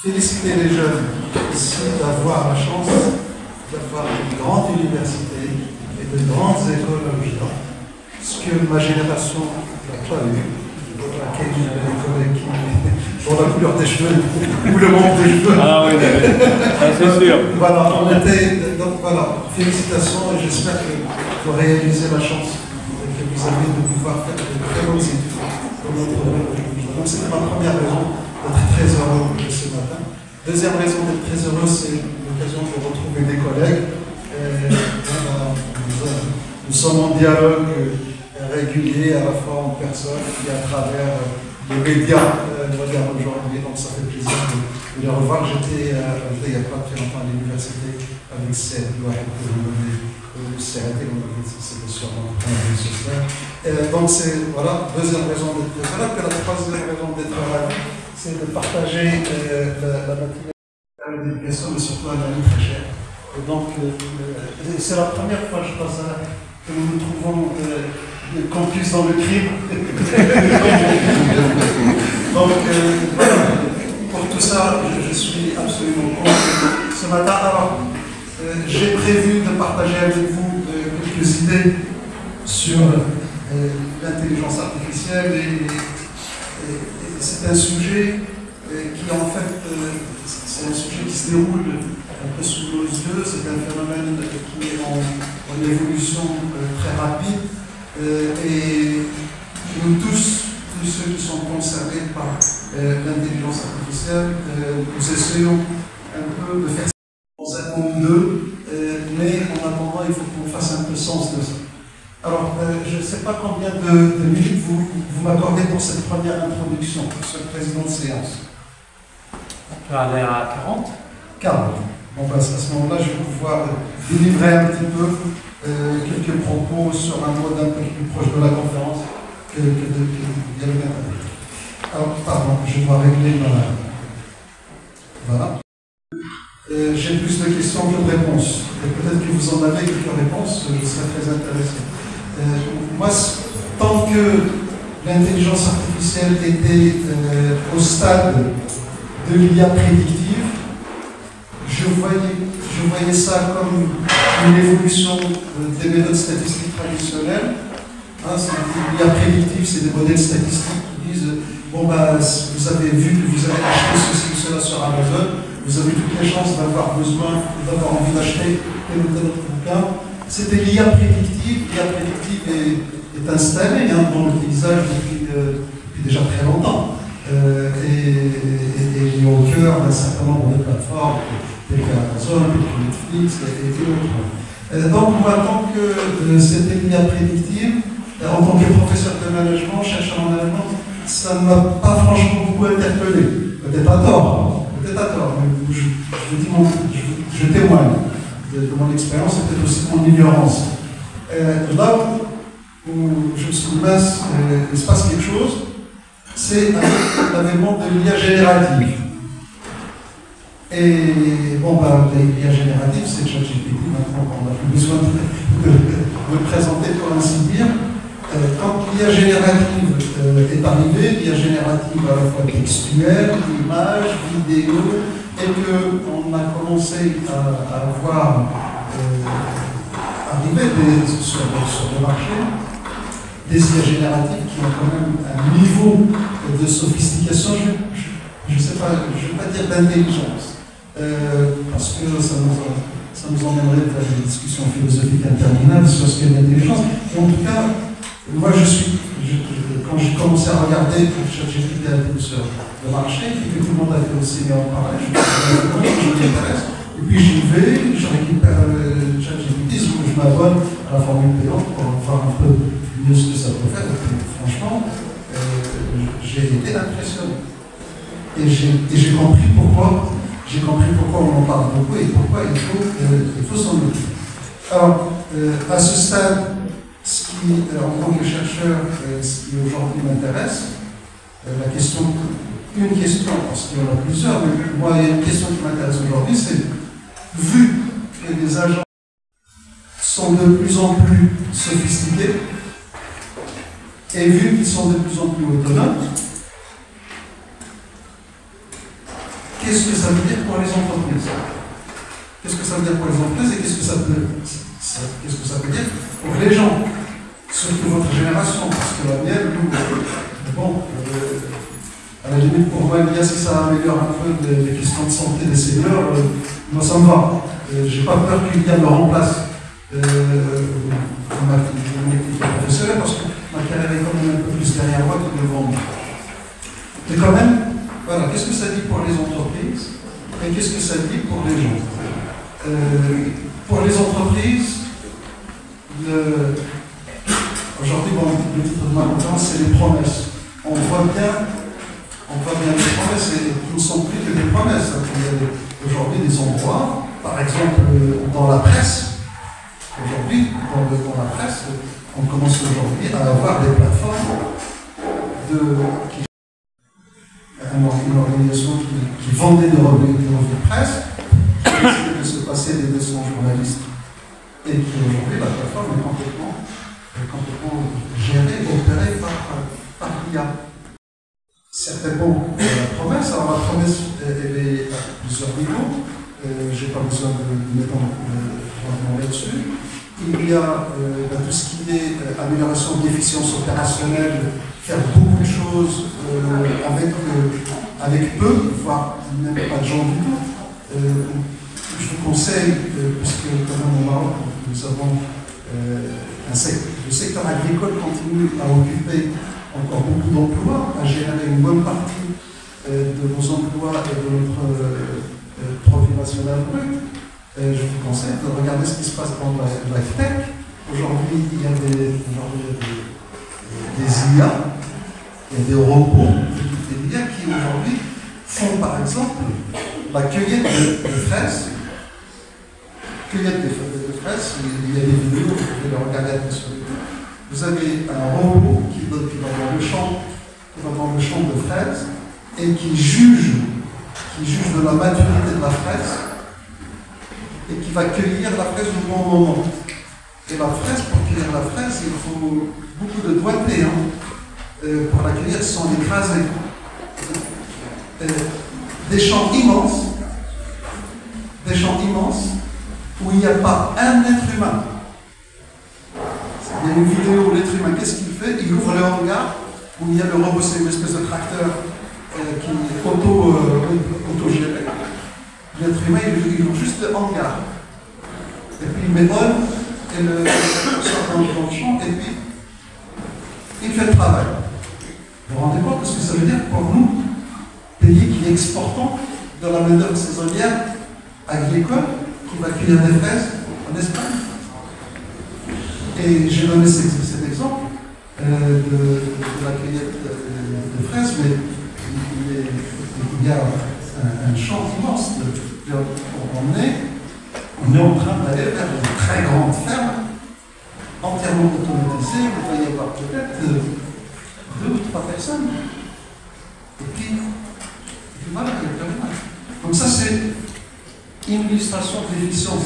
féliciter les jeunes ici d'avoir la chance d'avoir une grande université et de grandes écoles à l'Occident, ce que ma génération n'a pas eu, à laquelle j'avais des collègues qui, dont la couleur des cheveux ou le manque de cheveux. Ah oui, c'est sûr. Voilà, on était, donc voilà, félicitations et j'espère que vous réalisez la chance que vous avez de pouvoir faire de très bonnes études dans notre pays. Donc c'était ma première raison d'être très heureux ce matin. Deuxième raison d'être très heureux, c'est l'occasion de retrouver des collègues. Nous sommes en dialogue régulier, à la fois en personne et à travers les médias aujourd'hui, donc ça fait plaisir de les revoir. J'étais il n'y a pas très longtemps à l'université avec Céd, c'était sûrement donc c'est voilà, deuxième raison d'être là. Puis la troisième raison d'être là, c'est de partager la matinée d'éducation, mais surtout un ami très cher. Et donc c'est la première fois, je pense, que nous nous trouvons campus dans le crime. Donc voilà, pour tout ça, je suis absolument content. Ce matin, alors, j'ai prévu de partager avec vous quelques idées sur l'intelligence artificielle et c'est un sujet qui en fait, c'est un sujet qui se déroule un peu sous nos yeux, c'est un phénomène qui est en évolution très rapide et nous tous ceux qui sont concernés par l'intelligence artificielle, nous essayons un peu de faire dans un monde d'eux, mais en attendant, il faut qu'on fasse un peu sens de ça. Alors, je ne sais pas combien de minutes vous m'accordez pour cette première introduction, Monsieur le Président de séance. On peut aller à 40 40. Bon, ben, à ce moment-là, je vais pouvoir délivrer un petit peu quelques propos sur un mode un peu plus proche de la conférence que de bien. Alors, pardon, je dois régler ma... Voilà. J'ai plus de questions que de réponses. Peut-être que vous en avez quelques réponses, je serais très intéressé. Moi, tant que l'intelligence artificielle était au stade de l'IA prédictive, je voyais ça comme une évolution des méthodes statistiques traditionnelles. L'IA prédictive, c'est des modèles statistiques qui disent bon, bah, vous avez vu que vous avez acheté ceci ou cela sur Amazon, vous avez toutes les chances d'avoir besoin, d'avoir envie d'acheter tel ou tel autre bouquin. C'était l'IA prédictive. L'IA prédictive est installée dans le paysage depuis déjà très longtemps. Et au cœur d'un certain nombre de plateformes, telles qu'Amazon, Netflix et autres. Donc moi, tant que c'était l'IA prédictive, en tant que professeur de management, chercheur en management, ça ne m'a pas franchement beaucoup interpellé. Peut-être à tort, mais je témoigne de mon expérience et peut-être aussi de mon ignorance. Là où je me suis dit, mince, il se passe quelque chose, c'est l'avènement de l'IA générative. Et bon, bah, l'IA générative, c'est ChatGPT, maintenant on n'a plus besoin de le présenter pour ainsi dire. Quand l'IA générative est arrivée, l'IA générative à la fois textuelle, images, vidéo, et qu'on a commencé à voir arriver sur le marché des IA génératives qui ont quand même un niveau de sophistication, je ne sais pas, je ne vais pas dire d'intelligence, parce que ça nous emmènerait vers des discussions philosophiques interminables sur ce qu'est l'intelligence. En tout cas, moi, quand j'ai commencé à regarder pour ChatGPT sur le marché, et que tout le monde a fait aussi en parallèle, je me suis dit, je m'intéresse. Et puis j'y vais, je récupère ChatGPT, je m'abonne à la formule payante pour voir un peu mieux ce que ça peut faire. Et puis, franchement, j'ai été impressionné. Et j'ai compris pourquoi. J'ai compris pourquoi on en parle beaucoup et pourquoi il faut s'en occuper. Alors, à ce stade, ce qui, en tant que chercheur, ce qui aujourd'hui m'intéresse, une question, parce qu'il y en a plusieurs, mais moi, il y a une question qui m'intéresse aujourd'hui, c'est vu que les agents sont de plus en plus sophistiqués et vu qu'ils sont de plus en plus autonomes, qu'est-ce que ça veut dire pour les entreprises? Qu'est-ce que ça veut dire pour les entreprises et qu'est-ce que ça veut dire pour les gens? Surtout votre génération, parce que la mienne, nous, bon, à la limite pour moi, si ça améliore un peu les questions de santé des seniors, moi ça me va. J'ai pas peur qu'il y ait me remplace mon activité professionnelle, parce que ma carrière est quand même un peu plus derrière moi que devant moi. Mais quand même, voilà, qu'est-ce que ça dit pour les entreprises et qu'est-ce que ça dit pour les gens? Pour les entreprises, aujourd'hui, bon, le titre de ma conférence, c'est les promesses. On voit bien les promesses, et ils ne sont plus que des promesses. Il y a aujourd'hui des endroits, par exemple dans la presse. Aujourd'hui, dans la presse, on commence aujourd'hui à avoir des plateformes une organisation qui vendait des revues de presse, qui essayait de se passer des 200 journalistes, et qui aujourd'hui, la plateforme est complètement gérée, opérée par l'IA. Certainement la promesse. Alors la promesse, elle est à plusieurs niveaux. Je n'ai pas besoin de m'étendre là-dessus. Il y a tout ce qui est amélioration de l'efficience opérationnelle, faire beaucoup de choses avec peu, voire même pas de gens du tout. Je vous conseille, puisque quand même au Maroc, nous avons le secteur agricole continue à occuper encore beaucoup d'emplois, à générer une bonne partie de nos emplois et de notre produit national brut. Je vous conseille de regarder ce qui se passe dans la tech. Aujourd'hui, il y a des IA, il y a des robots, des IA qui aujourd'hui font par exemple la cueillette de fraises. Cueillette de fraises, il y a des vidéos, vous pouvez les regarder après sur YouTube. Vous avez un robot qui va dans le champ de fraises et qui juge de la maturité de la fraise et qui va cueillir la fraise au bon moment. Et la fraise, pour cueillir la fraise, il faut beaucoup de doigté pour la cueillir sans l'écraser. Des champs immenses où il n'y a pas un être humain. Il y a une vidéo où l'être humain, qu'est-ce qu'il fait? Il ouvre le hangar où il y a le robot, c'est une espèce de tracteur qui est auto-géré. L'être humain, il ouvre juste le hangar. Et puis il met on et le sort dans le champ et puis il fait le travail. Vous vous rendez compte de ce que ça veut dire pour nous, pays qui exportons de la main-d'œuvre saisonnière agricole qui va cueillir des fraises en Espagne? Et j'ai donné cet exemple de la cueillette de fraises, mais il y a un champ immense. On est en train d'aller vers une très grande ferme, entièrement automatisée. Il va y avoir peut-être 2 ou 3 personnes. Et puis voilà, il y a plus rien. Donc ça, c'est une illustration de l'efficience.